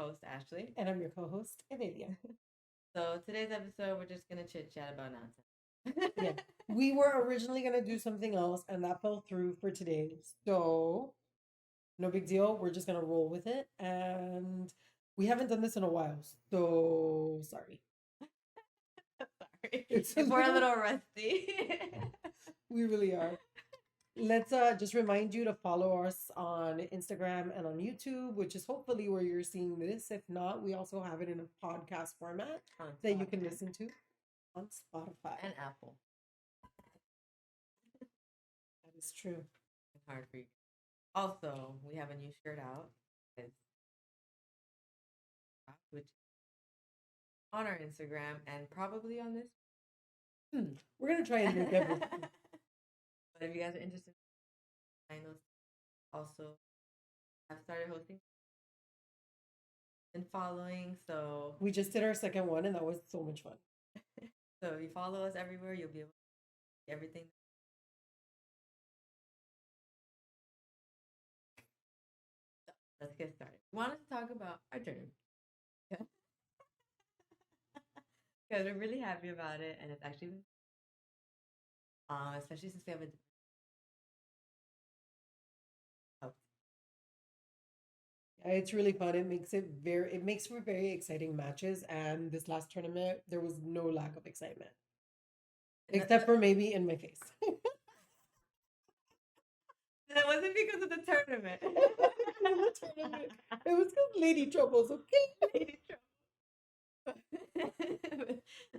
host, Ashley. And I'm your co-host, Evelia. So today's episode, we're just gonna chit chat about nonsense. Yeah. We were originally gonna do something else and that fell through for today. So no big deal. We're just gonna roll with it. And we haven't done this in a while. So sorry. Sorry, It's a if we're a little little rusty. we really are. Let's just remind you to follow us on Instagram and on YouTube, which is hopefully where you're seeing this. If not, we also have it in a podcast format On that you can Spotify listen to on Spotify. and Apple. That is true. It's hard for you. Also, we have a new shirt out. It's which on our Instagram and probably on this. We're gonna try and make everything. But if you guys are interested, I know also I've started hosting and following. So We just did our second one, and that was so much fun. so if you follow us everywhere, you'll be able to see everything. So let's get started. We wanted to talk about our journey. Because we're really happy about it, and it's actually been, especially since we have a Yeah, it's really fun. It makes for very exciting matches. And this last tournament, there was no lack of excitement, except for maybe in my face. That wasn't because of the tournament. It was because Lady Troubles, okay? Lady Trouble.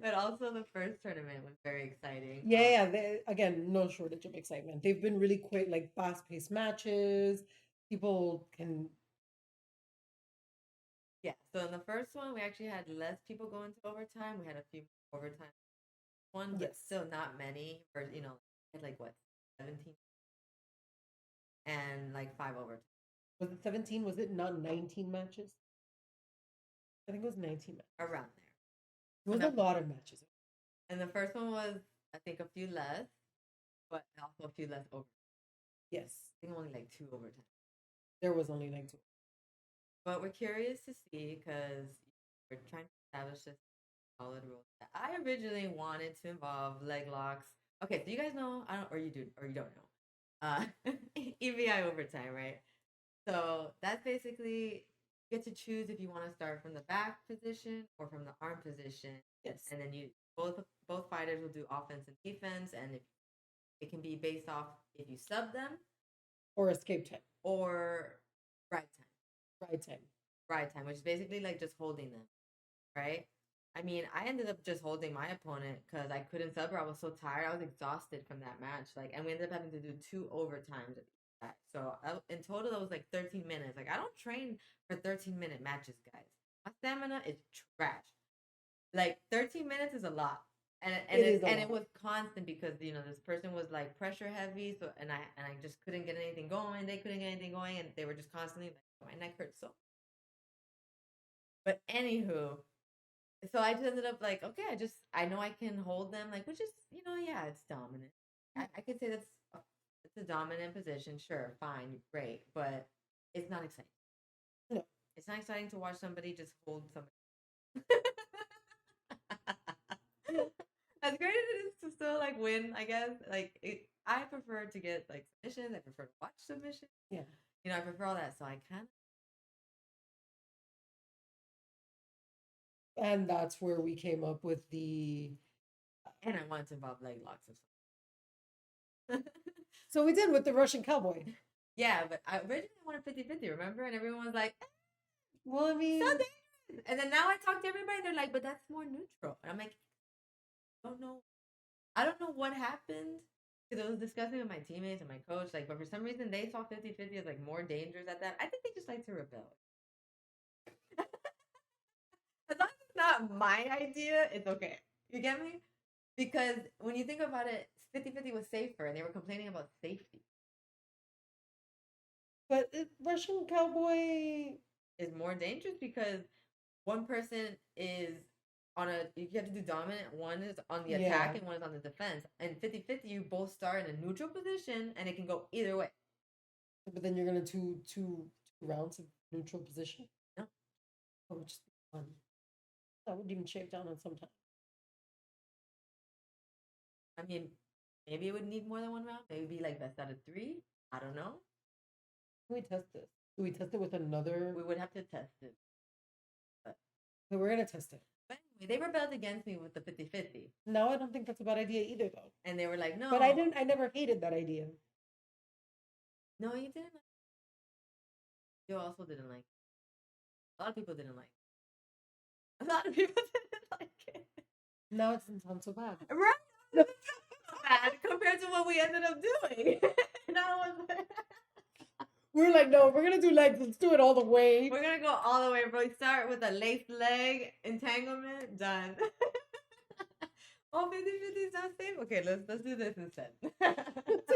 But also the first tournament was very exciting. Yeah, again, no shortage of excitement. They've been really quick, like fast-paced matches. People can. Yeah, so in the first one, we actually had less people go into overtime. We had a few overtime one, but Yes. still not many. For had like what 17 and like 5 overtime. Was it 17? Was it not 19 matches? I think it was 19 matches. Around there. It was a lot of matches. And the first one was, I think, a few less, but also a few less over. Yes. I think only like 2 overtime. There was only like 2. But we're curious to see because we're trying to establish this solid rule. I originally wanted to involve leg locks. Okay, so you guys know, I don't, or you do, or you don't know. EVI overtime, right? So that's basically you get to choose if you want to start from the back position or from the arm position. Yes. And then both fighters will do offense and defense, and if it can be based off if you sub them or escape time or ride time. Ride time, which is basically like just holding them, right? I mean, I ended up just holding my opponent because I couldn't sub her. I was so tired. I was exhausted from that match. And we ended up having to do 2 overtimes. So in total, that was like 13 minutes. Like, I don't train for 13-minute matches, guys. My stamina is trash. Like 13 minutes is a lot. And it was constant because this person was like pressure heavy, so and I just couldn't get anything going. They couldn't get anything going, and they were just constantly like my neck hurts so. But anywho, so I just ended up like, okay, I know I can hold them, like, which is yeah, it's dominant. I could say it's a dominant position, sure, fine, great, but it's not exciting. No, it's not exciting to watch somebody just hold somebody. As great as it is to still like win, I guess. I prefer to get like submissions. I prefer to watch submissions. Yeah, I prefer all that. So I kind of. And that's where we came up with the. And I wanted to involve leg locks or something. So we did with the Russian cowboy. Yeah, but I originally wanted 50-50, remember? And everyone was like, well, I mean, so dangerous. And then now I talk to everybody, they're like, but that's more neutral. And I'm like, I don't know what happened. Because I was discussing with my teammates and my coach, but for some reason they saw 50-50 as like more dangerous at that. I think they just like to rebel. As long as it's not my idea, it's okay. You get me? Because when you think about it, 50-50 was safer and they were complaining about safety. But Russian cowboy is more dangerous because one person is you have to do dominant, one is on the attack and one is on the defense. And 50-50, you both start in a neutral position and it can go either way. But then you're going to two rounds of neutral position? No. That would just be fun. I would even shave down on sometimes. I mean, maybe it would need more than one round. Maybe be like best out of three. I don't know. Can we test this? Do we test it with another? We would have to test it. But, Okay, we're gonna test it. but anyway, they rebelled against me with the 50-50. No, I don't think that's a bad idea either, though. And they were like, no. But I didn't. I never hated that idea. No, you didn't. You also didn't like it. A lot of people didn't like it. A lot of people didn't like it. Now it doesn't sound so bad. Right? Bad compared to what we ended up doing. And I was like, We're like, no, we're gonna do legs. Let's do it all the way. we're gonna go all the way, bro. We start with a laced leg entanglement, done. Oh, 50-50 is not safe. Okay, let's do this instead.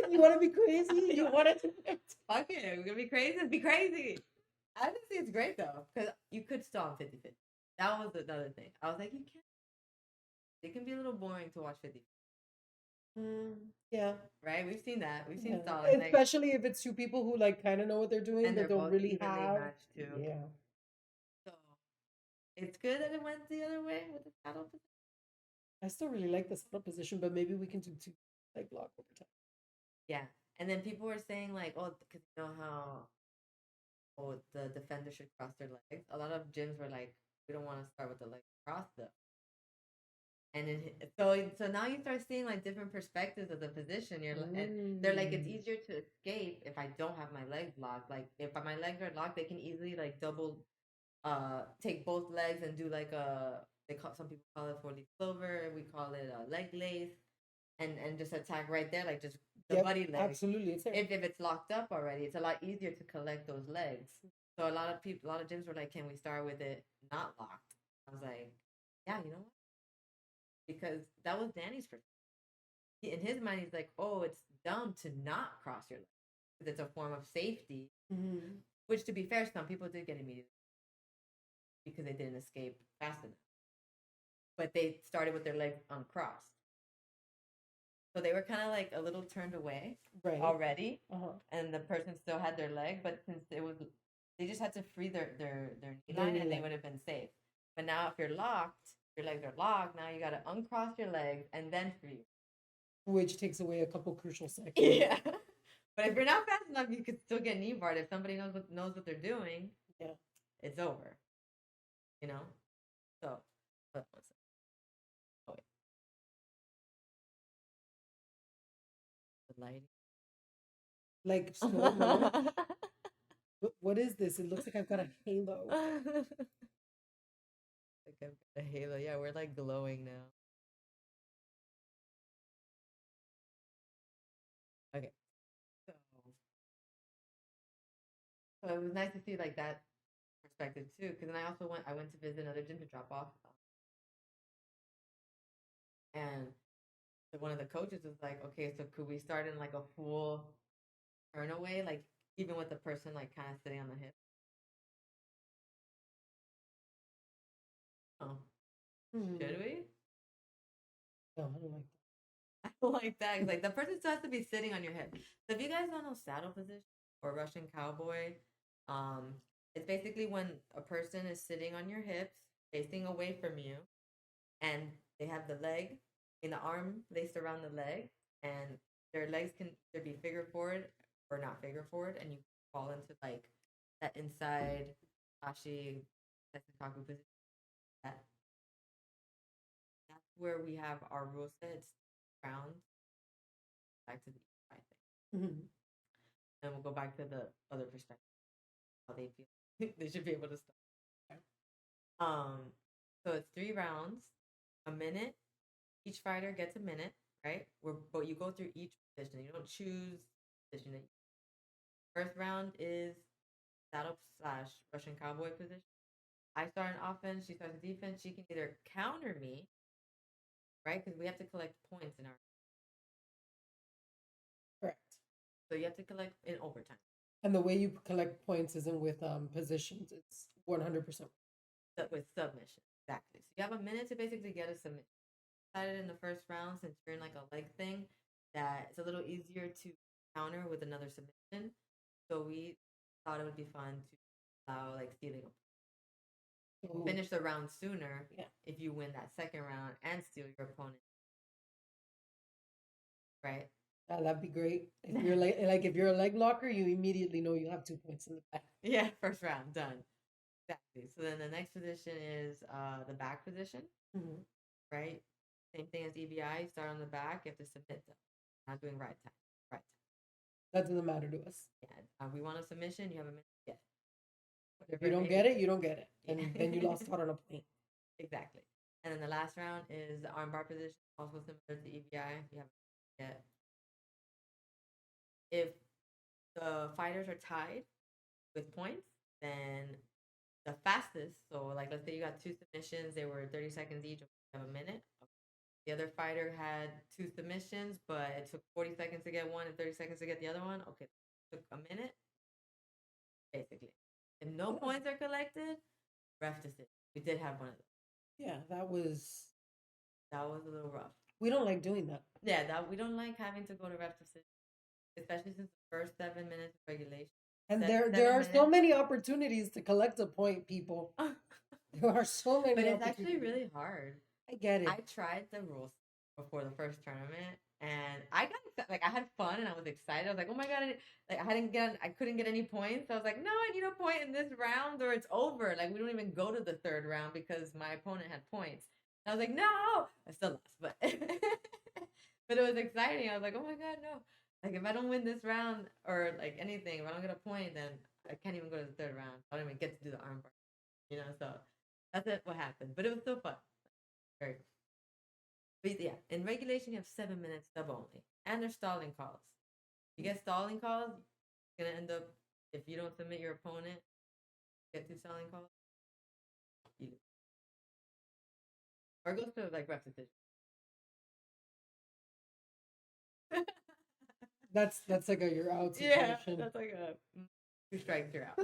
You want to be crazy? You want to? Fuck it, we're gonna be crazy. Let's be crazy. I just think it's great though, because you could stall 50-50. That was another thing. I was like, you can't. It can be a little boring to watch 50. Yeah. Right? We've seen that. We've seen stalling. Like, Especially if it's two people who like kind of know what they're doing, and but they're don't both really evenly have. matched too. Yeah. So it's good that it went the other way with the saddle position. I still really like the saddle position, but maybe we can do two leg block over time. Yeah. And then people were saying like, oh, because you know how the defender should cross their legs. A lot of gyms were like, we don't want to start with the legs crossed though. And then, so now you start seeing like different perspectives of the position. And they're like, it's easier to escape if I don't have my legs locked. Like if my legs are locked, they can easily like take both legs and do like some people call it 4-leaf clover. We call it a leg lace, and just attack right there, like just the buddy leg. Absolutely, it's there. If it's locked up already, it's a lot easier to collect those legs. So a lot of gyms were like, can we start with it not locked? I was like, yeah, you know what? Because that was Danny's perspective. In his mind, he's like, oh, it's dumb to not cross your legs because it's a form of safety. Which, to be fair, some people did get immediately because they didn't escape fast enough. But they started with their legs uncrossed. So they were kind of like a little turned away already. And the person still had their leg, but since they just had to free their knee line and they would have been safe. But now if you're locked, your legs are locked, now you got to uncross your legs and then free. Which takes away a couple crucial seconds. Yeah. But if you're not fast enough, you could still get knee barred. If somebody knows what they're doing, it's over. You know? So, oh wait. The lighting. Like slow-mo. What is this? It looks like I've got a halo. Like I've got a halo. Yeah, we're like glowing now. Okay. So it was nice to see like that perspective too, because then I went to visit another gym to drop off, and one of the coaches was like, okay, so could we start in like a full turn away, like even with the person like kind of sitting on the hip? Oh, should we? No, I don't like that. I don't like that. Cause, like the person still has to be sitting on your hip. So if you guys don't know saddle position or Russian cowboy, it's basically when a person is sitting on your hips, facing away from you, and they have the leg in the arm laced around the leg, and their legs can either be figure forward or not figure forward, and you fall into like that inside Ashi Kaku position. That's where we have our rule sets round back to the I think. And we'll go back to the other perspective, how they feel. They should be able to start. So it's 3 rounds, a minute. Each fighter gets a minute, right? But you go through each position. You don't choose position. First round is saddle / Russian cowboy position. I start an offense. She starts a defense. She can either counter me, right? Because we have to collect points in our. Correct. So you have to collect in overtime. And the way you collect points isn't with positions. It's 100%. With submission, exactly. So you have a minute to basically get a submission. Decided in the first round, since you're in like a leg thing, that it's a little easier to counter with another submission. So we thought it would be fun to allow like stealing. Ooh. finish the round sooner Yeah. if you win that second round and steal your opponent. Right? That'd be great. If you're like if you're a leg locker, you immediately know you have 2 points in the back. Yeah, first round, done. Exactly. So then the next position is the back position, Mm-hmm. right? Same thing as EBI. Start on the back. You have to submit them. Not doing right time. Right time. That doesn't matter to us. Yeah. We want a submission. You have a minute to get it. If you don't get it, you don't get it. And then you lost out on a point. Exactly. And then the last round is the armbar position, also similar to EBI. You have to get. If the fighters are tied with points, then the fastest, so like let's say you got 2 submissions, they were 30 seconds each, you have a minute. The other fighter had 2 submissions, but it took 40 seconds to get one and 30 seconds to get the other one. Okay, it took a minute, basically. If no points are collected, ref decision. We did have one of those. Yeah, that was a little rough. We don't like doing that. Yeah, we don't like having to go to ref decision, especially since the first 7 minutes of regulation. And there are so many opportunities to collect a point, people. There are so many. But it's actually really hard. I get it. I tried the rules before the first tournament, and I got I had fun and I was excited. I was like, oh my god! I couldn't get any points. So I was like, no, I need a point in this round or it's over. Like we don't even go to the third round because my opponent had points. And I was like, no, I still lost, but but it was exciting. I was like, oh my god, no! Like if I don't win this round or like anything, if I don't get a point, then I can't even go to the third round. I don't even get to do the armbar, So that's what happened. But it was still fun. Very cool. But yeah, in regulation you have 7 minutes sub only, and there's stalling calls. You get stalling calls, you're gonna end up if you don't submit your opponent, get 2 stalling calls, you lose. Or it goes to like ref decision. That's like a you're out situation. Yeah, that's like a 2 strikes you're out.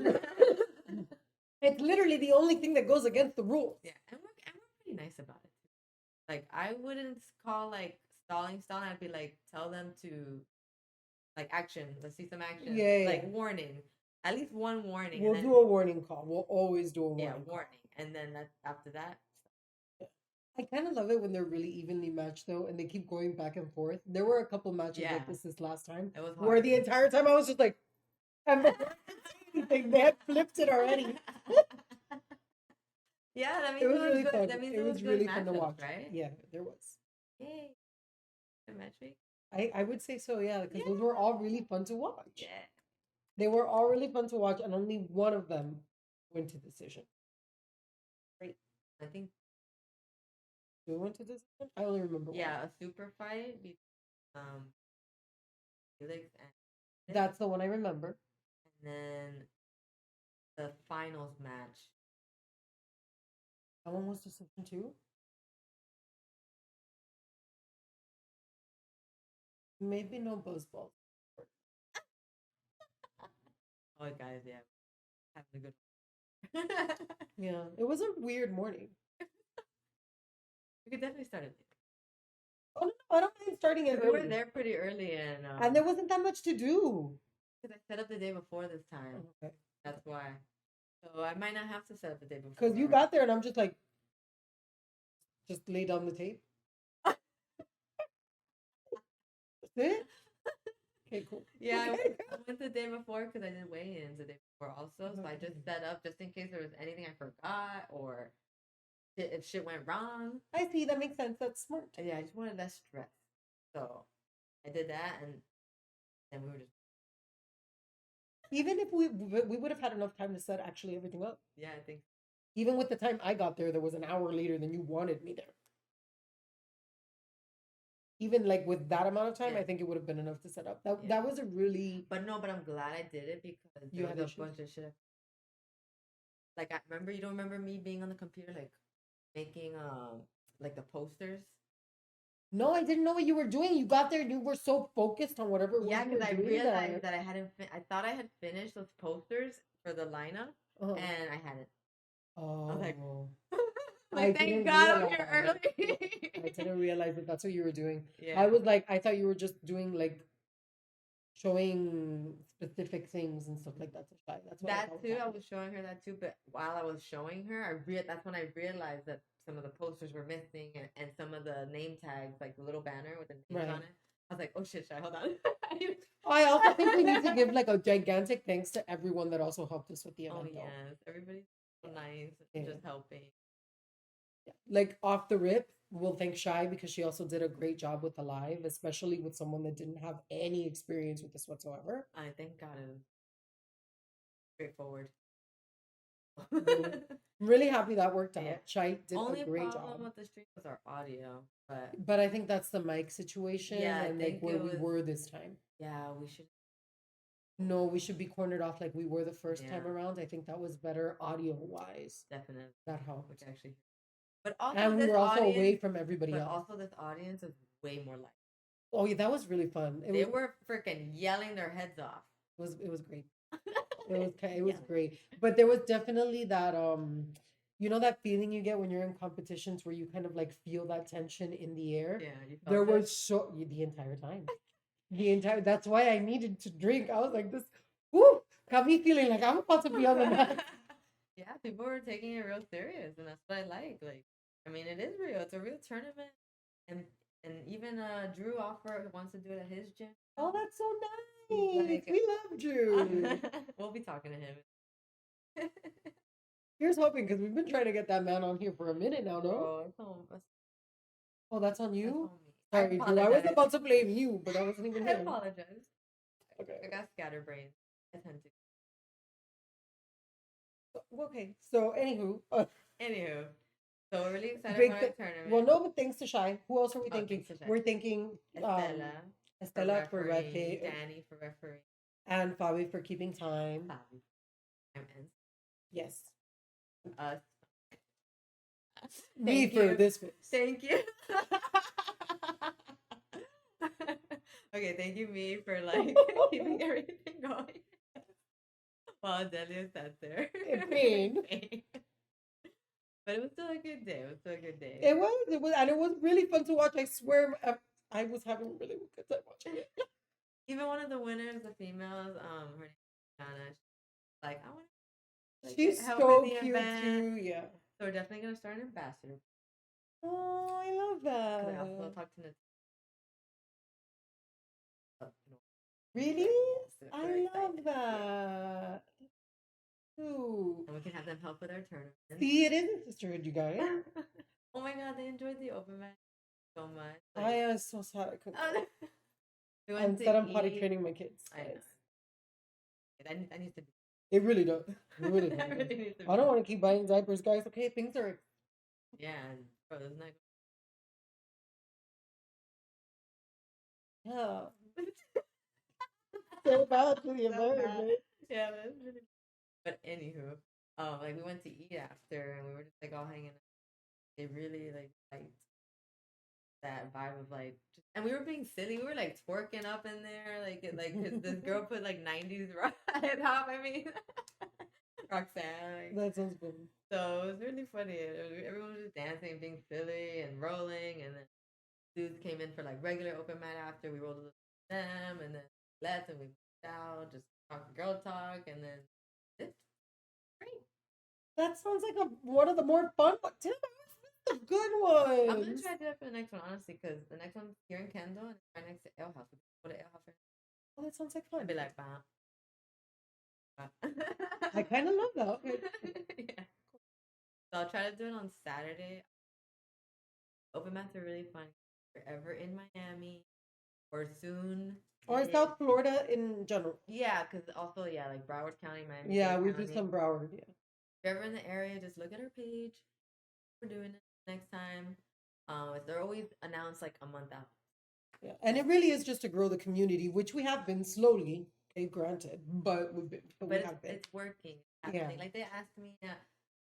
It's literally the only thing that goes against the rules. Yeah, and we're pretty nice about it. Like I wouldn't call like stalling. I'd be like, tell them to like action. Let's see some action. Yeah. Like warning. At least one warning. We'll do a warning call. We'll always do a warning. Yeah, warning. And then after that. I kind of love it when they're really evenly matched though, and they keep going back and forth. There were a couple matches like this last time. It was hard. Where the entire time I was just like, and before I could say anything, they had flipped it already. Yeah, that means it was really good. fun. That means it was really fun to watch, right? Yeah, there was. Yay! Good match week. I would say so, yeah, because those were all really fun to watch. Yeah, they were all really fun to watch, and only one of them went to decision. Great. I think. We went to decision. I only remember. Yeah, a super fight between Felix and. That's the one I remember. And then the finals match. That one was decision too. Maybe no buzzballs. Oh, guys, yeah, having a good. Yeah, it was a weird morning. We could definitely start it. Oh no, I don't mind starting it. We were there pretty early, and there wasn't that much to do. Because I set up the day before this time. Okay, that's why. So I might not have to set up the day before. Because you got there, and I'm just like, just lay down the tape. That's it. Okay, cool. Yeah, I went the day before because I did weigh-ins the day before also. So I just set up just in case there was anything I forgot or if shit went wrong. I see. That makes sense. That's smart. Yeah, I just wanted less stress. So I did that, and then we were just. Even if we would have had enough time to set actually everything up. Yeah, I think. Even with the time I got there was an hour later than you wanted me there. Even like with that amount of time, I think it would have been enough to set up. That was a really. But I'm glad I did it because you had a bunch of shit. Like I remember, you don't remember me being on the computer like making like the posters. No, I didn't know what you were doing. You got there and you were so focused on whatever. Yeah, because I realized that I hadn't. I thought I had finished those posters for the lineup, and I hadn't. Oh. I was like, thank God I'm here early. I didn't realize that that's what you were doing. Yeah. I was like, I thought you were just doing like showing specific things and stuff like that to Shy. That's what I That thought was too, I happening. was showing her that too. But while I was showing her, that's when I realized that some of the posters were missing and some of the name tags, like the little banner with the names on Right. it. I was like, oh shit, hold on. I also think we need to give like a gigantic thanks to everyone that also helped us with the Oh event, though. yes, everybody's so Yeah. nice, Yeah. just helping. Yeah. Like off the rip, we'll thank Shy because she also did a great job with the live, especially with someone that didn't have any experience with this whatsoever. I thank God it was straightforward. Really, really happy that worked Yeah. out. Shy did a Only great problem job. with the stream was our audio, but But I think that's the mic situation yeah, I and like think where it we was. were this time. Yeah, we should. No, we should be cornered off like we were the first time Yeah, around. I think that was better audio wise. definitely. That Which helped. actually, but also And we this were also away audience, from everybody but else. also this audience is way more like. Oh yeah, that was really fun. They were freaking yelling their heads off. It was great. It was Yeah, great. But there was definitely that you know that feeling you get when you're in competitions where you kind of like feel that tension in the air. yeah, you There felt it. was so the entire time. The entire that's why I needed to drink. I was like this whoo, got me feeling like I'm about to be on the mat. Yeah, people were taking it real serious, and that's what I like. Like, I mean, it is real. It's a real tournament, and even Drew offer wants to do it at his gym. Oh, that's so He's nice. like, We love Drew. we'll be talking to him. Here's hoping because we've been trying to get that man on here for a minute now, no? Oh, Oh, that's on that's you? on me. I Sorry, Drew. I was apologize. about to blame you, but I wasn't even I him. apologize. Okay. I got scatterbrained. I tend to. Okay. So, anywho, Anywho, so we're really excited big about th- our tournament. well, no, but thanks to Shy. Who else are we Oh, thanking? thanks to Shai. We're thanking Estella Estella for refereeing, referee Danny for refereeing, and Fabi for keeping time. Fabi, and Yes. us. Me Thank for you. this face. Thank you. Okay, thank you, me, for like keeping everything going while Delia sat there In pain. pain. But it was still a good day. It was still a good day. And it was really fun to watch. I swear, I was having a really good time watching it. Even one of the winners, the females, her name is Anna. She's like, I want to She's help so in the cute event. too. Yeah. So we're definitely gonna start an ambassador. Oh, I love Because I also that. talked to Really? Super I love excited. that. Ooh. And we can have them help with our tournament. See, it is a sisterhood, you guys. Oh my god, they enjoyed the open match so much. Like, I am so sad I couldn't. we went Instead, to I'm potty eat. training my kids. I know. Guys. That needs to be. It really does. It really That does. really needs to I be. don't want to keep buying diapers, guys. Okay, things are. Yeah, and bro, there's not. Yeah. So bad for the So bad. environment. Yeah, that's really. But anywho, like we went to eat after, and we were just like all hanging out. They really like liked that vibe of like, just, and we were being silly. We were like twerking up in there, cause this girl put like '90s rock hip hop. I mean, Roxanne. Like, That sounds fun. so it was really funny. Everyone was just dancing, being silly and rolling, and then dudes came in for like regular open mat after. We rolled with them, and then left, and we moved out, just talk girl talk, and then it's great. That sounds like one of the more fun ones. Damn, I missed the good I'm gonna ones. try to do that for the next one, honestly, because the next one's here in Kendall, and it's right next to Ale House. Go to Ale House. Oh, that sounds like I'd fun. be like, bam. I kind of love that. Okay. Yeah. So I'll try to do it on Saturday. Open mats are really fun. If you're ever in Miami or soon. Or South Florida in general. Yeah, because also, yeah, like Broward County, Miami. Yeah, we do some Broward. Yeah. If you're ever in the area, just look at our page. We're doing it next time. They're always announced like a month out. Yeah, and it really is just to grow the community, which we have been slowly, okay, granted, but we've been, but we have been. It's working. It's happening. Yeah. Like they asked me,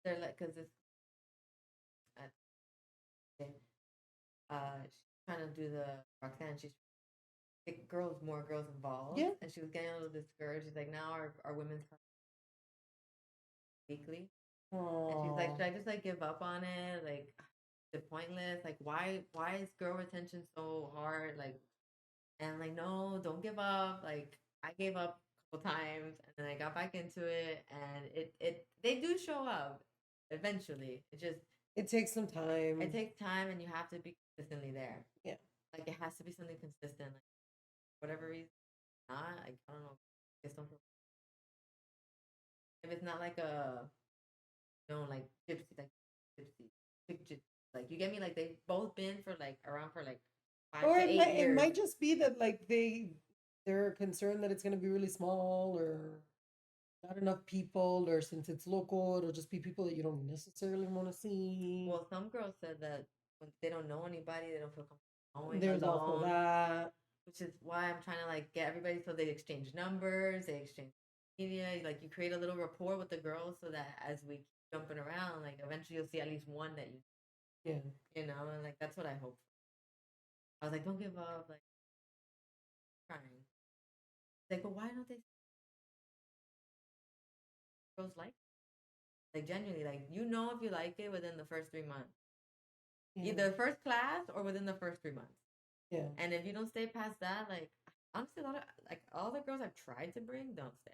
they're like, because it's, she's trying to do the Roxanne. She's get more girls involved. Yeah. And she was getting a little discouraged. She's like, now our women's weekly. And she's like, Aww. should I just like give up on it? Like, it's pointless. Like, why is girl retention so hard? Like, and I'm like, no, don't give up. Like, I gave up a couple times, and then I got back into it, and they do show up eventually. It takes some It time. takes time, and you have to be consistently there. Yeah. Like it has to be something consistent. Like whatever reason, not like I don't know. Just don't. If it's not like a like gypsy, like you get me. Like they've both been for like around for like five Or to eight it years. might just be that like they're concerned that it's gonna be really small or not enough people, or since it's local, it'll just be people that you don't necessarily want to see. Well, some girls said that when they don't know anybody, they don't feel comfortable going There's also alone. that. Which is why I'm trying to like get everybody so they exchange numbers, they exchange media, like you create a little rapport with the girls so that as we keep jumping around, like eventually you'll see at least one that Yeah. you know, and like that's what I hope. I was like, don't give up, like trying. Like, but why don't they girls like genuinely, like you know if you like it within the first 3 months. Yeah. Either first class or within the first 3 months. Yeah. And if you don't stay past that, like honestly, a lot of like all the girls I've tried to bring don't stay.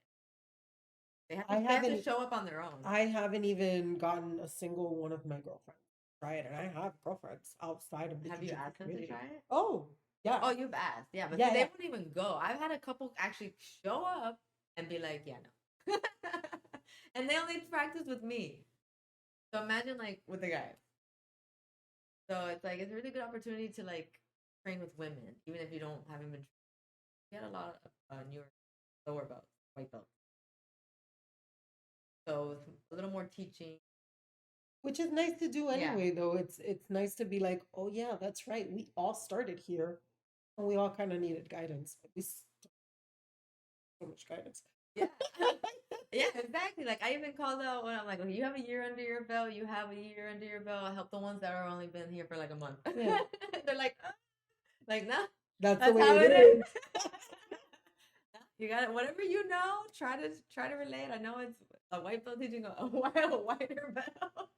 They have to show up on their own. I haven't even gotten a single one of my girlfriends try it, and I have girlfriends outside of the Have you jiu-jitsu asked them community. to try it? Oh, yeah. Oh, you've asked, yeah, but Yeah, see, they yeah. won't even go. I've had a couple actually show up and be like, yeah, no, and they only practice with me. So imagine like with the guys. So it's like it's a really good opportunity to like train with women, even if you haven't been. We had a lot of newer lower belts, white belts. So it's a little more teaching. Which is nice to do Yeah. anyway, though. It's nice to be like, oh yeah, that's right. We all started here, and we all kind of needed guidance. But we so much guidance. Yeah. Yeah, exactly. Like I even called out when I'm like, okay, you have a year under your belt, you have a year under your belt. I help the ones that are only been here for like a month. Yeah. They're like, no, That's the way how it it is. You got it. Whatever you know, try to relate. I know it's a white belt teaching a whiter belt.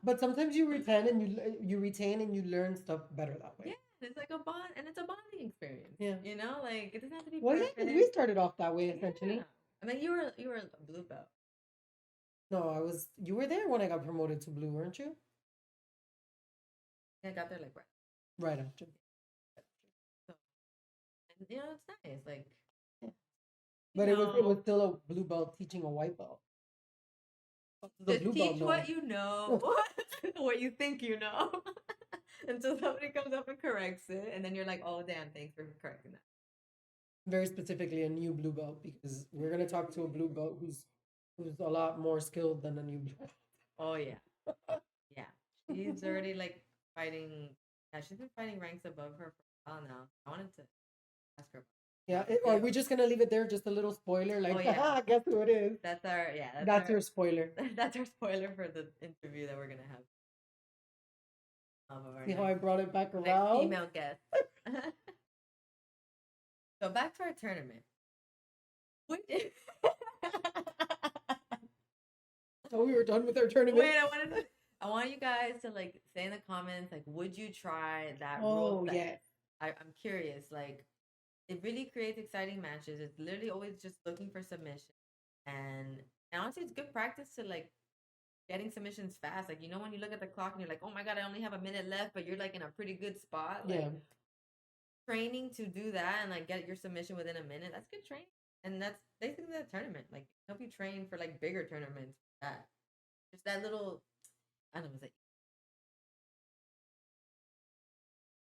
But sometimes you retain and you learn stuff better that way. Yeah, it's like a bond, and it's a bonding experience. Yeah. You know, like it doesn't have to be Well, yeah, perfect. because we started off that way essentially. Yeah. I mean, you were a blue belt. No, you were there when I got promoted to blue, weren't you? I got there like right after. So, and you know, it's nice. Like, but it was still a blue belt teaching a white belt. The blue belt teach what you know, what you think you know, until somebody comes up and corrects it, and then you're like, "Oh, damn! Thanks for correcting that." Very specifically, a new blue belt, because we're gonna talk to a blue belt who's a lot more skilled than a new blue belt. Oh yeah, yeah. She's already like fighting. Yeah, she's been fighting ranks above her for a while now. I wanted to ask her. Yeah, are we just gonna leave it there? Just a little spoiler, like, guess who it is? That's our That's our spoiler. That's our spoiler for the interview that we're gonna have. See how I brought it back around? Next female guest. So back to our tournament. So we were done with our tournament. Wait, I want you guys to like say in the comments, like, would you try that rule? Oh yes. I'm curious. Like, it really creates exciting matches. It's literally always just looking for submission, and honestly, it's good practice to like getting submissions fast. Like, you know, when you look at the clock and you're like, oh my god, I only have a minute left, but you're like in a pretty good spot. Like, yeah. Training to do that and like get your submission within a minute. That's good training, and that's basically that tournament. Like, help you train for like bigger tournaments. That just that little. I don't know. It's like,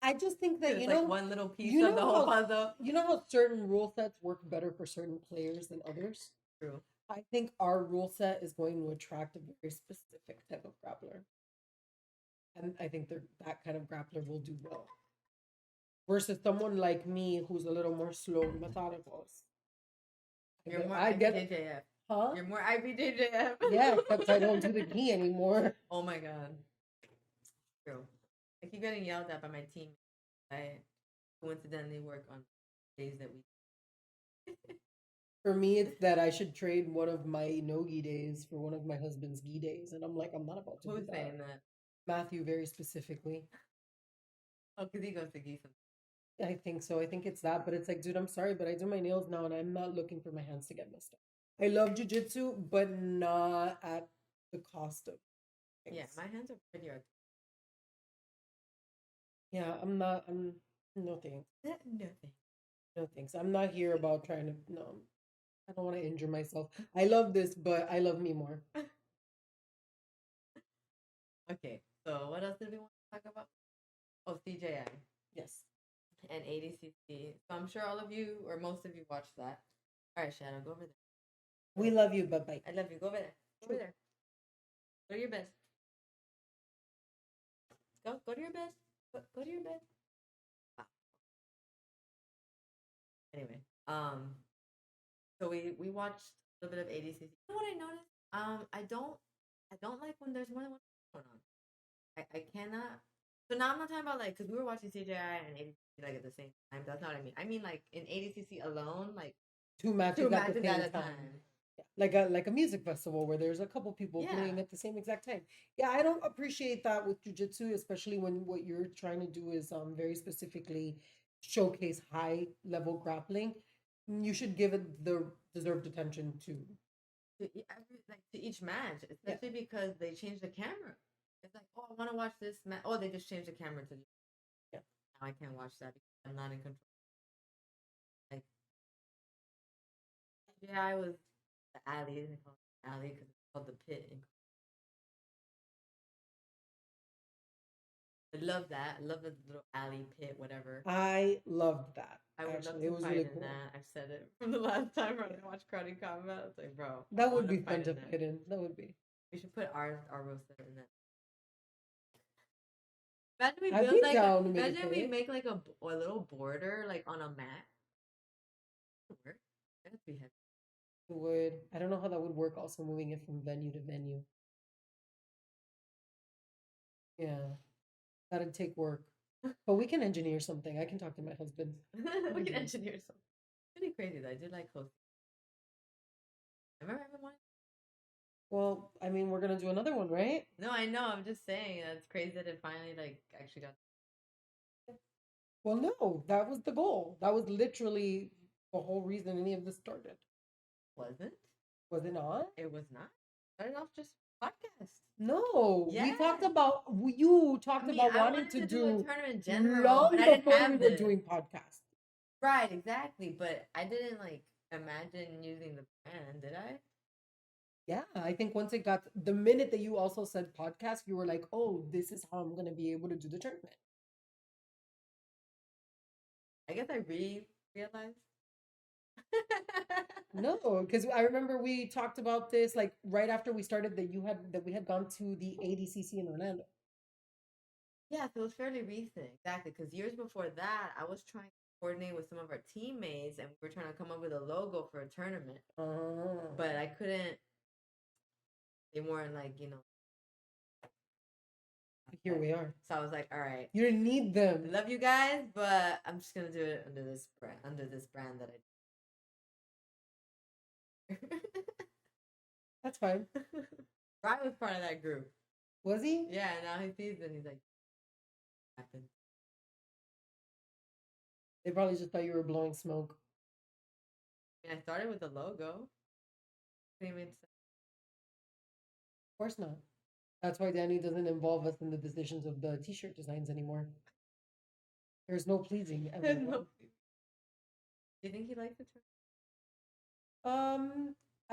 I just think that, it's like one little piece you of the whole puzzle. You know how certain rule sets work better for certain players than others? True. I think our rule set is going to attract a very specific type of grappler. And I think that kind of grappler will do well. Versus someone like me who's a little more slow and methodical. You're more IBJJF. Huh? You're more IBJJF. Yeah, except I don't do the gi anymore. Oh my god. True. I keep getting yelled at by my team. I coincidentally work on days that we. For me, it's that I should trade one of my no-gi days for one of my husband's gi days. And I'm like, I'm not about to do that. Who's saying that? Matthew, very specifically. Oh, because he goes to gi sometimes. I think so. I think it's that, but it's like, dude, I'm sorry, but I do my nails now and I'm not looking for my hands to get messed up. I love jujitsu, but not at the cost of Yeah, things. my hands are pretty art. Yeah, I'm not, I'm, no thanks. Nothing. No thanks. I'm not here about trying to, no, I don't want to injure myself. I love this, but I love me more. Okay, so what else did we want to talk about? Oh, CJI Yes. and ADCC. So I'm sure all of you or most of you watched that. All right, Shadow, go over there. We love you, but bye. I love you. Go over there. Go over there. Go to your bed. Go to your bed. Go to your bed. Wow. Anyway, so we watched a little bit of ADCC. You know what I noticed? I don't like when there's more than one going on. I cannot. So now I'm not talking about like because we were watching CJI and ADCC like at the same time. That's not what I mean. I mean like in ADCC alone, like Two matches two at the matches same at a time. time. Yeah. Like a music festival where there's a couple people playing Yeah. at the same exact time. Yeah, I don't appreciate that with jujitsu, especially when what you're trying to do is very specifically showcase high level grappling. You should give it the deserved attention to. Like to each match, Yeah. especially because they changed the camera. It's like, oh, I want to watch this match. Oh, they just changed the camera to Yeah. now I can't watch that because I'm not in control. Like, yeah, I was the alley. They call it the alley because it's called the pit. I love that. I love the little alley pit, whatever. I loved that. I would love Actually, it to was fight really in cool. that. I've said it from the last time Yeah. I watched Karate Combat. It's like, bro, I That would want to be fight fun in to that. fit in. That would be. We should put our roaster in that. Imagine we I'd build be like down to make a imagine we pit. make like a little border like on a mat. That would work. That'd be heavy. It would. I don't know how that would work. Also moving it from venue to venue. Yeah. That'd take work. But we can engineer something. I can talk to my husband. We can engineer something. Pretty crazy though. I do like hosting. Remember everyone? Well, I mean, we're gonna do another one, right? No, I know. I'm just saying that's crazy that it finally like actually got. Well, no, that was the goal. That was literally the whole reason any of this started. Wasn't? Was it not? It was not. Started off just podcast. No, Yeah. we talked about you talked about I wanting wanted to do a do tournament in general, long but I didn't before we have were this. doing podcasts. Right, exactly. But I didn't like imagine using the brand, did I? Yeah, I think once it got the minute that you also said podcast, you were like, "Oh, this is how I'm gonna be able to do the tournament." I guess I realized. No, because I remember we talked about this like right after we started that we had gone to the ADCC in Orlando. Yeah, so it was fairly recent, exactly. Because years before that, I was trying to coordinate with some of our teammates, and we were trying to come up with a logo for a tournament, but I couldn't. They weren't like Here we are. So I was like, all right, You didn't need them. I love you guys, but I'm just gonna do it under this brand that I. That's fine. Ryan was part of that group. Was he? Yeah, now he sees it and he's like, happened. They probably just thought you were blowing smoke. I started with the logo. Of course not. That's why Danny doesn't involve us in the decisions of the t-shirt designs anymore. There's no pleasing everyone. Do you think he likes the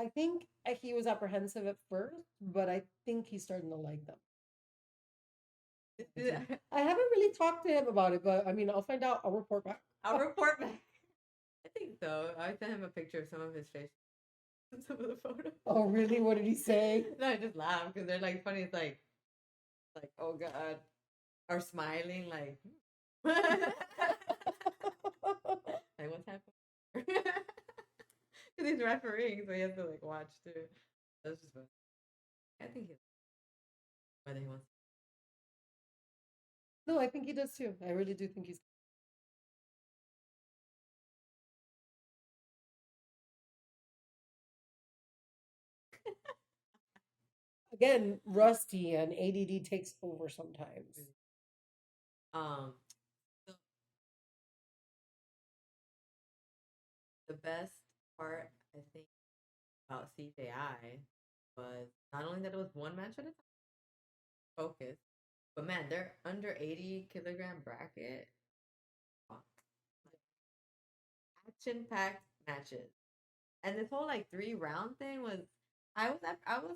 I think he was apprehensive at first, but I think he's starting to like them. I haven't really talked to him about it, but I mean, I'll find out. I'll report back. I'll report back. I think so. I sent him a picture of some of his face, some of the photos. Oh, really? What did he say? No, I just laugh because they're like funny. It's like, oh god, or smiling like, like what's happening? Because he's refereeing, so he has to like watch too. That's just fun. I think he's whether he wants. No, I think he does too. I really do think he's. Again, rusty and ADD takes over sometimes. So the best part I think about CJI was not only that it was one match at a time, focus, but man, their under 80 kilogram bracket, fuck, like, action-packed matches. And this whole like 3 round thing was, I was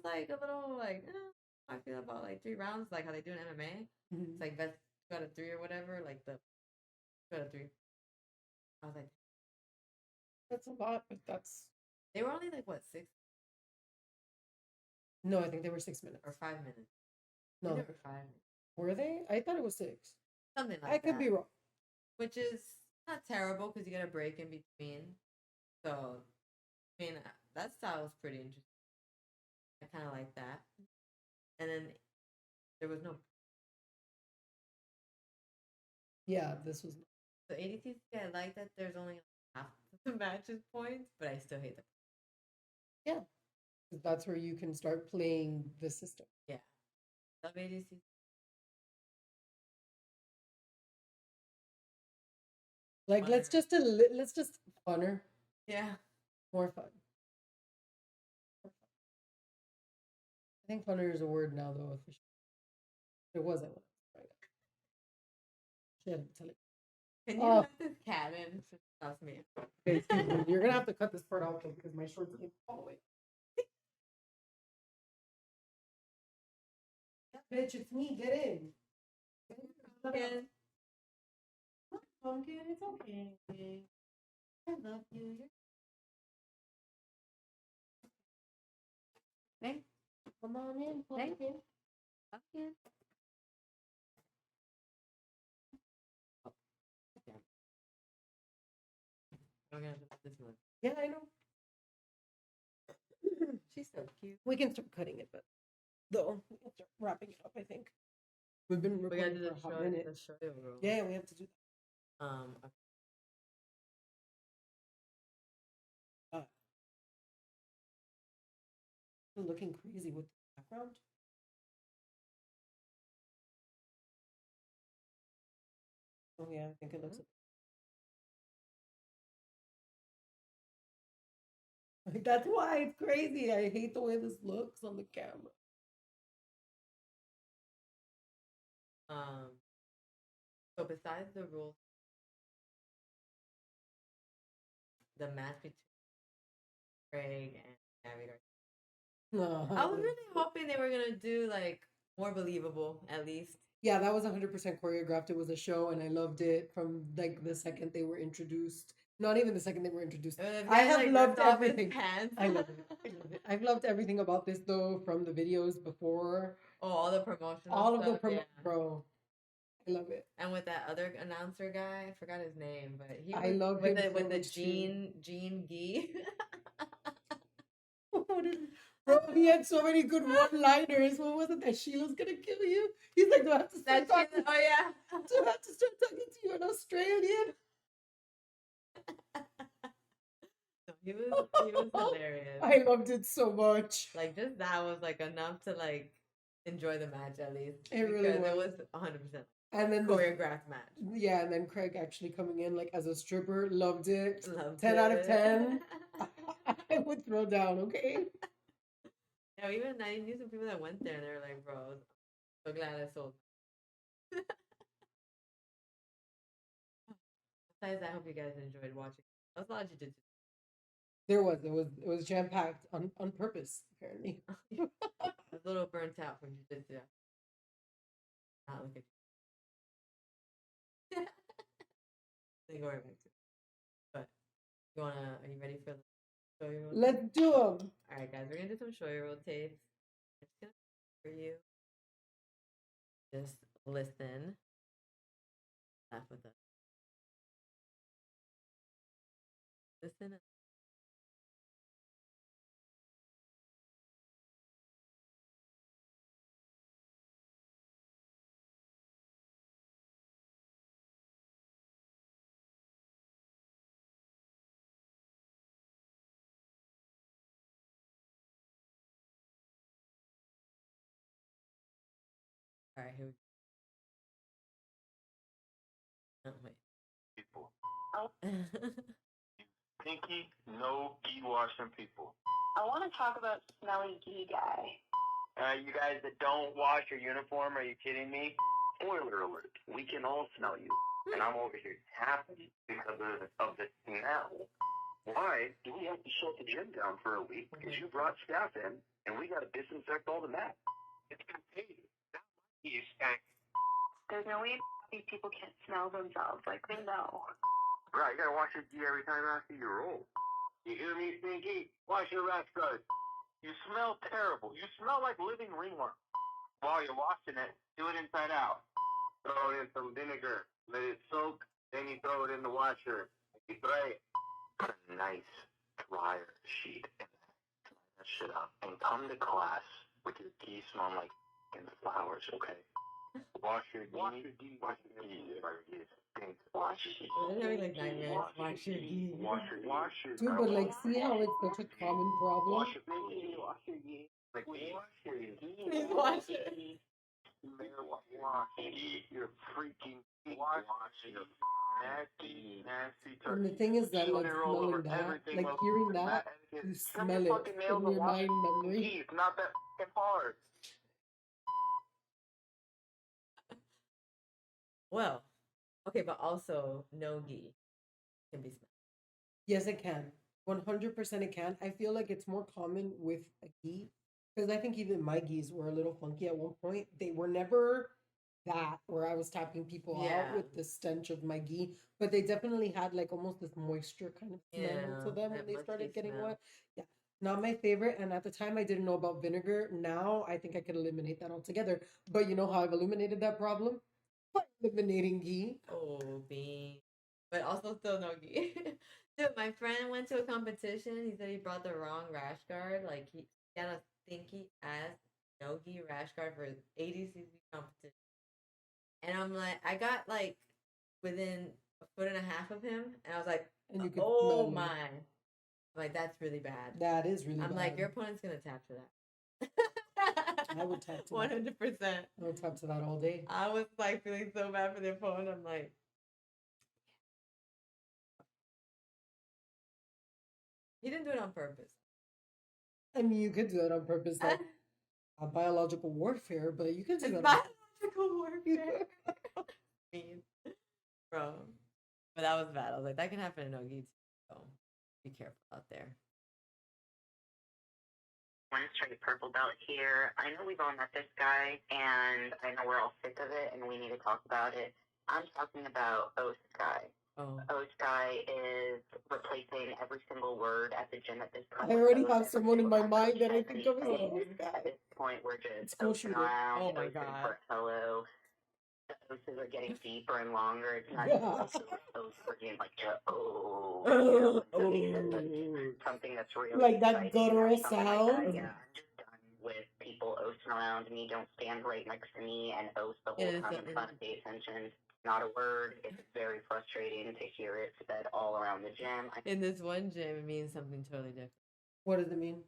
like a little like, I feel about like 3 rounds, like how they do in MMA. Mhm. It's like best 2 out of 3 or whatever, like the 2 out of 3. I was like, That's a lot, but that's they were only like what 6 no. I think they were 6 minutes. or 5 minutes. I No, think they were 5 minutes, were they? I thought it was 6. something I like could that. be wrong. Which is not terrible because you get a break in between. So I mean that style was pretty interesting. I kind of like that. And then there was no, Yeah, this was. so ADCC. I like that there's only half the matches points, but I still hate the, Yeah, that's where you can start playing the system. yeah. Love ADCC. Like let's Funner. just let's just funner, Yeah. more fun. I think funner is a word now though officially. It wasn't. Right. Shit, I'm telling Can you Oh. let this cat in? That's me. you. Okay, excuse me. You're gonna have to cut this part out because my shorts can't fall away. Yeah, bitch, it's me. Get in. Pumpkin. Pumpkin, it's okay. I love you. Thanks. Come on in, Thanks. pumpkin. Pumpkin. Oh, damn. I'm gonna have to put this one. Yeah, I know. She's so cute. We can start cutting it, but though we can start wrapping it up. I think we've been We gotta recording do for the a hot show. minute. The show roll. Yeah, we have to do Okay. that. Looking crazy with the background. Oh yeah, I think it looks. That's why it's crazy. I hate the way this looks on the camera. So besides the rules, the match between Craig and Gabby Garcia, I was really hoping they were gonna do like more believable at least. Yeah, that was 100% choreographed. It was a show, and I loved it from like the second they were introduced. Not even the second they were introduced. I have loved everything. I love it. I love it. I've loved everything about this though, from the videos before. Oh, all the promotional All of stuff, the yeah. bro. I love it. And with that other announcer guy, I forgot his name, but he I was love with him the so much Gene Gee. Bro, he had so many good one-liners. What was it that Sheila's gonna kill you? He's like, do I have to start talking? Oh yeah. Do I have to start talking to you in Australian? He was hilarious. I loved it so much. Like just that was like enough to like enjoy the match at least. It really Because it was. was 100% And then choreographed match. Yeah, and then Craig actually coming in like as a stripper, loved it. Loved 10 out of it. 10. I would throw down, okay? Yeah, even I knew some people that went there and they were like, bro, I'm so glad I sold. Besides, I hope you guys enjoyed watching. That was a lot of jiu-jitsu. It was jam packed on purpose, apparently. I was a little burnt out from jiu-jitsu. Not look at you. They go right back to it. But are you ready for the shoyo roll? Let's do them. All right, guys, we're gonna do some shoyo roll tapes. I'm just gonna for you. Just listen. Laugh with us. Listen. All right, here we go. Oh, wait. Pinky, no gi washing people. I want to talk about smelly gi guy. You guys that don't wash your uniform, are you kidding me? Spoiler alert, we can all smell you. And I'm over here tapping because of the smell. Why do we have to shut the gym down for a week? Because you brought staff in, and we got to disinfect all the mats. It's contagious. That might be a stank. There's no way these people can't smell themselves. Like, they know. Right, you got to wash your gi every time after you roll. You hear me, Stinky? Wash your rash guard. You smell terrible. You smell like living ringworm. While you're washing it, do it inside out. Throw it in some vinegar. Let it soak. Then you throw it in the washer. You spray it. Put a nice dryer sheet and dry that shit up. And come to class with your gi smelling like flowers, okay? Wash your gi. Wash your gi. Wash your gi. Wash your gi. I'm having like nightmares. Wash your gi. Wash your Dude, but like, see how it's such a common problem? Wash your gi. Wash your gi. Like, wash your gi. Please wash it. Wash your freaking wash your nasty, nasty turkey. And the thing is that, like, smelling that, like, hearing that, you smell it in your mind memory. It's not that fucking hard. Well, okay, but also no gi can be smelled. Yes, it can. 100% it can. I feel like it's more common with a gi because I think even my gis were a little funky at one point. They were never that where I was tapping people out Yeah. with the stench of my gi, but they definitely had like almost this moisture kind of smell Yeah, to them when that they musky started getting smell. wet. Yeah, not my favorite. And at the time, I didn't know about vinegar. Now I think I could eliminate that altogether. But you know how I've eliminated that problem? By eliminating gi. Oh, bean. But also still no gi. Dude, my friend went to a competition. He said he brought the wrong rash guard. Like he got a stinky ass no gi rash guard for his ADCC competition. And I'm like, I got like within a foot and a half of him, and I was like, And you could oh smell it. my. I'm like, that's really bad. That is really I'm bad. like, your opponent's gonna tap to that. I would tap to that. 100%. I would tap to that all day. I was like feeling so bad for the opponent. I'm like, he didn't do it on purpose. I mean, you could do that on purpose, like biological warfare, but you can do It's that. biological warfare. Mean. Bro. But that was bad. I was like, that can happen in Ogi too. So be careful out there. One straight purple belt here. I know we've all met this guy, and I know we're all sick of it, and we need to talk about it. I'm talking about Oath Guy. Oh. Oath Guy is replacing every single word at the gym at this point. I already Oath have every someone in single my time mind Coach that I says think of as an anything. Oath Guy. At this point, we're just School oathing shooter. around, Oh my oathing God. for hello. The oaths are getting deeper and longer. It's not just like oaths are getting like, oh, you know, something that's really Like that exciting or guttural something like sound. that. Yeah, I'm just done with people oathing around me. Don't stand right next to me and oath the whole time and trying to pay attention. Not a word. It's very frustrating to hear it said all around the gym. In this one gym, it means something totally different. What does it mean?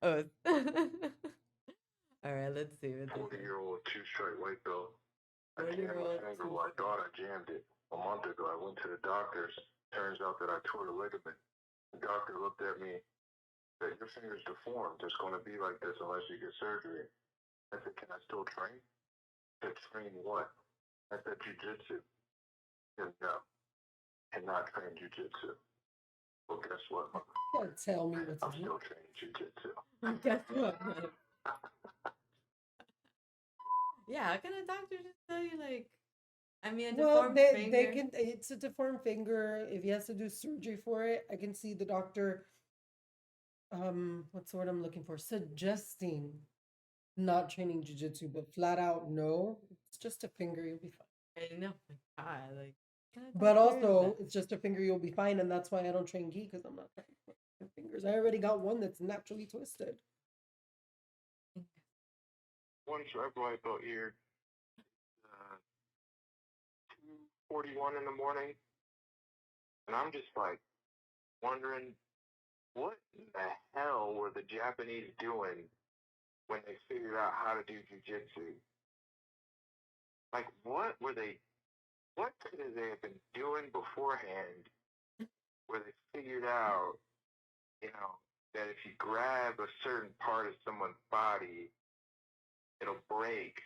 Oath. All right, let's see. 40-year-old two-stripe white belt. I jammed 40-year-old my finger. Well, I thought I jammed it. A month ago, I went to the doctor's. Turns out that I tore the ligament. The doctor looked at me, said, your finger's deformed. It's going to be like this unless you get surgery. I said, can I still train? He said, train what? I said, Jiu-Jitsu. He said, no, cannot train Jiu-Jitsu. Well, guess what, mother? You can't tell me what I'm to do. still training Jiu-Jitsu. Guess what? Yeah, how can a doctor just tell you like? I mean, a Well, deformed they finger. can. It's a deformed finger. If he has to do surgery for it, I can see the doctor. What's the word I'm looking for? Suggesting not training jujitsu, but flat out no. It's just a finger. You'll be fine. I know, my God, like. what kind of But doctor is also, that? it's just a finger. You'll be fine, and that's why I don't train gi because I'm not trying to my fingers. I already got one that's naturally twisted. One stripe white belt here. 2:41 in the morning, and I'm just like wondering what in the hell were the Japanese doing when they figured out how to do jujitsu? Like, what were they? What could they have been doing beforehand where they figured out, that if you grab a certain part of someone's body, it'll break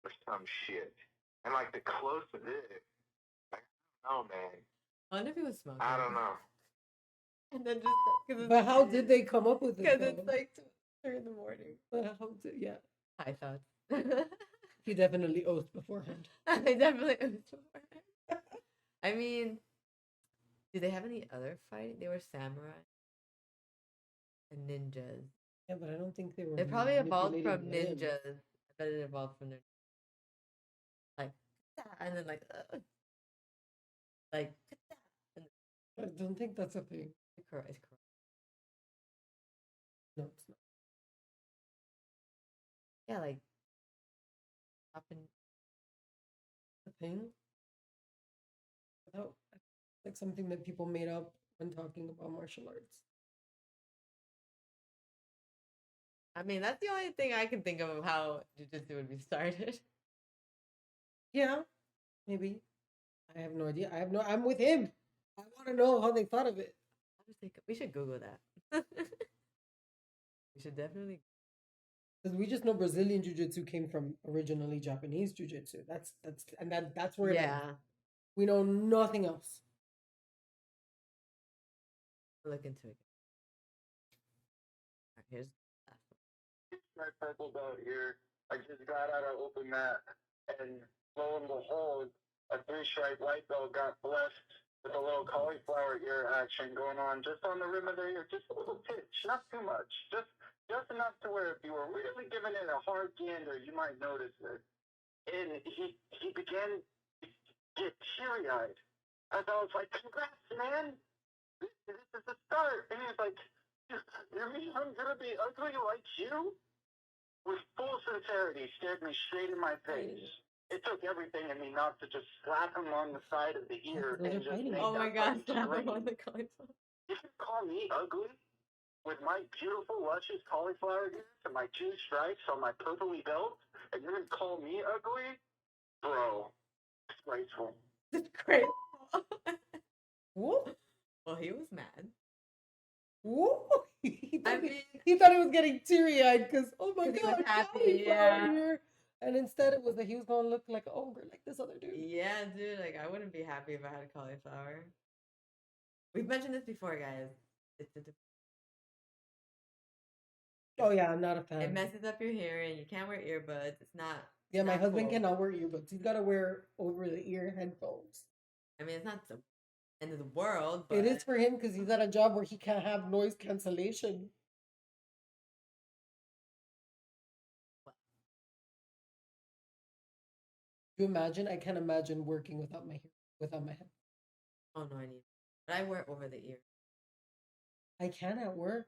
or some shit. And like the close of this, like, I don't know, man. I wonder if he was smoking. I don't know. And then just cause But how did they come up with it? Because though? it's like 2 in the morning. But how did, yeah. I thought. He definitely oathed beforehand. I definitely was before. I mean, do they have any other fight? They were samurai and ninjas. Yeah, but I don't think they were. They probably evolved from manipulating ninjas. women. I bet it evolved from their like, and then like, and I don't think that's a thing. it's correct. No, it's not. Yeah, like, popping. A thing. Oh, like something that people made up when talking about martial arts. I mean, that's the only thing I can think of how Jiu-Jitsu would be started. Yeah, maybe. I have no idea. I'm with him. I want to know how they thought of it. I was thinking we should Google that. We should definitely. Because we just know Brazilian jiu-jitsu came from originally Japanese jiu-jitsu. That's where it Yeah. ends. We know nothing else. Look into it. All right, here's the last one. My purple belt here. I just got out of open mat, and lo and behold, a 3-stripe white belt got blessed with a little cauliflower ear action going on just on the rim of the ear, just a little pitch, not too much, just enough to where if you were really giving it a hard gander, you might notice it. And he began to get teary-eyed as I was like, "Congrats, man! This is the start." And he was like, "You mean I'm gonna be ugly like you?" With full sincerity, stared me straight in my face. It took everything in me not to just slap him on the side of the ear Those are and just fighting. make Oh my that gosh, fucking slap him scream. on the cauliflower. You can call me ugly with my beautiful, luscious cauliflower ears and my 2 stripes on my purpley belt, and you're gonna call me ugly? Bro, disgraceful. It's great. Whoop, Well, he was mad. whoop. He I thought, mean, he thought he was getting teary-eyed because, oh my 'Cause he was God, happy, cauliflower yeah. ear. And instead it was that he was going to look like an ogre, like this other dude. yeah, dude. Like, I wouldn't be happy if I had a cauliflower. We've mentioned this before, guys. Oh yeah, I'm not a It fan. messes up your hearing. You can't wear earbuds. It's not. Yeah, my not husband cool. cannot wear earbuds. He's got to wear over the ear headphones. I mean, it's not the end of the world, but It is for him because he's at a job where he can't have noise cancellation. You imagine? I can't imagine working without my head. Oh no, I need. But I wear it over the ear. I can at work.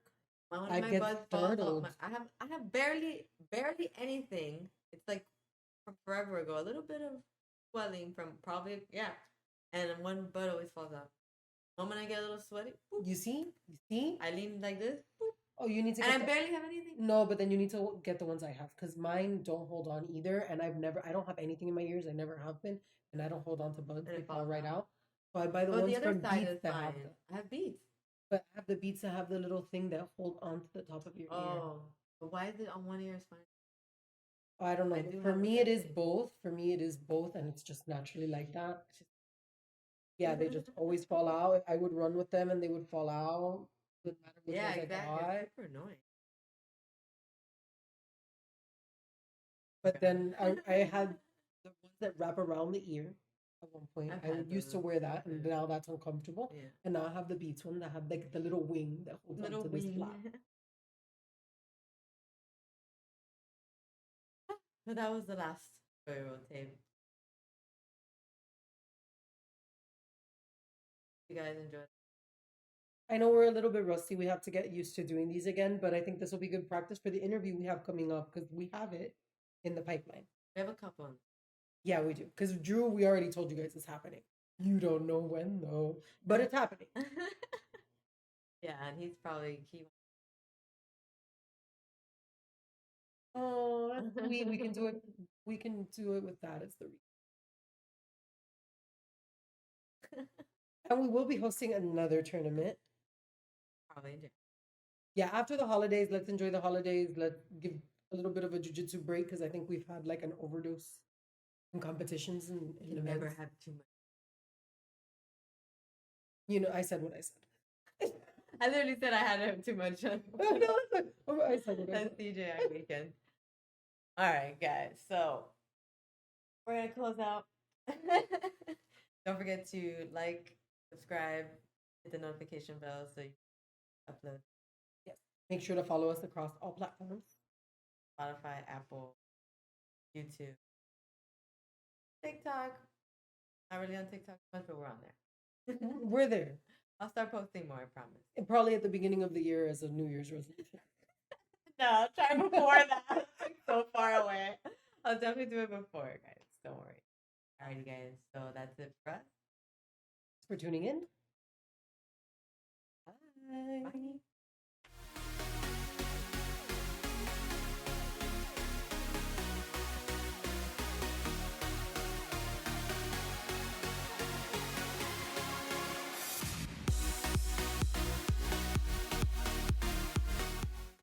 One of I my get buds falls out. startled. I have barely anything. It's like from forever ago. A little bit of swelling from probably and one bud always falls out. Moment I get a little sweaty, boop, You see? You see? I lean like this, boop, Oh, you need to and I get barely have anything. No, but then you need to get the ones I have because mine don't hold on either. And I don't have anything in my ears. I never have been. And I don't hold on to buds. And They it fall falls right out. out. So I buy the But ones the other from side Beats is that fine. have them. I have beads. But I have the Beats that have the little thing that hold on to the top of your ear. Oh, but why is it on one ear is fine? I don't know. I but do for have a me, it is tendency. both. For me, it is both. And it's just naturally like that. Yeah, they just always fall out. I would run with them and they would fall out. Doesn't matter which Yeah, ones I exactly. got. It's super annoying. But then I had the ones that wrap around the ear at one point. I've I had used to those, wear that, okay. and now that's uncomfortable. Yeah. And now I have the Beats one that have like the little wing that holds Little onto this wing. flap. So that was the last shoyo tape. You guys enjoyed. I know we're a little bit rusty. We have to get used to doing these again, but I think this will be good practice for the interview we have coming up because we have it in the pipeline. We have a couple. Yeah, we do. Because Drew, we already told you guys it's happening. You don't know when though, but it's happening. Yeah, and he's probably Oh, that's sweet. We can do it we can do it with that as the and we will be hosting another tournament. Probably do. Yeah, after the holidays, let's enjoy the holidays. Let's give a little bit of a jiu-jitsu break because I think we've had like an overdose in competitions and You can never events. have too much. You know, I said what I said. I literally said I had to have too much. No, I said what I That's said. DJI weekend. All right, guys. So we're gonna close out. Don't forget to like, subscribe, hit the notification bell so you upload. Yes. Make sure to follow us across all platforms. Spotify, Apple, YouTube, TikTok. Not really on TikTok much, but we're on there. We're there. I'll start posting more, I promise. And probably at the beginning of the year as a New Year's resolution. No, I'll try before that. It's so far away. I'll definitely do it before, guys. Don't worry. Alrighty, guys. So that's it for us. Thanks for tuning in. Bye.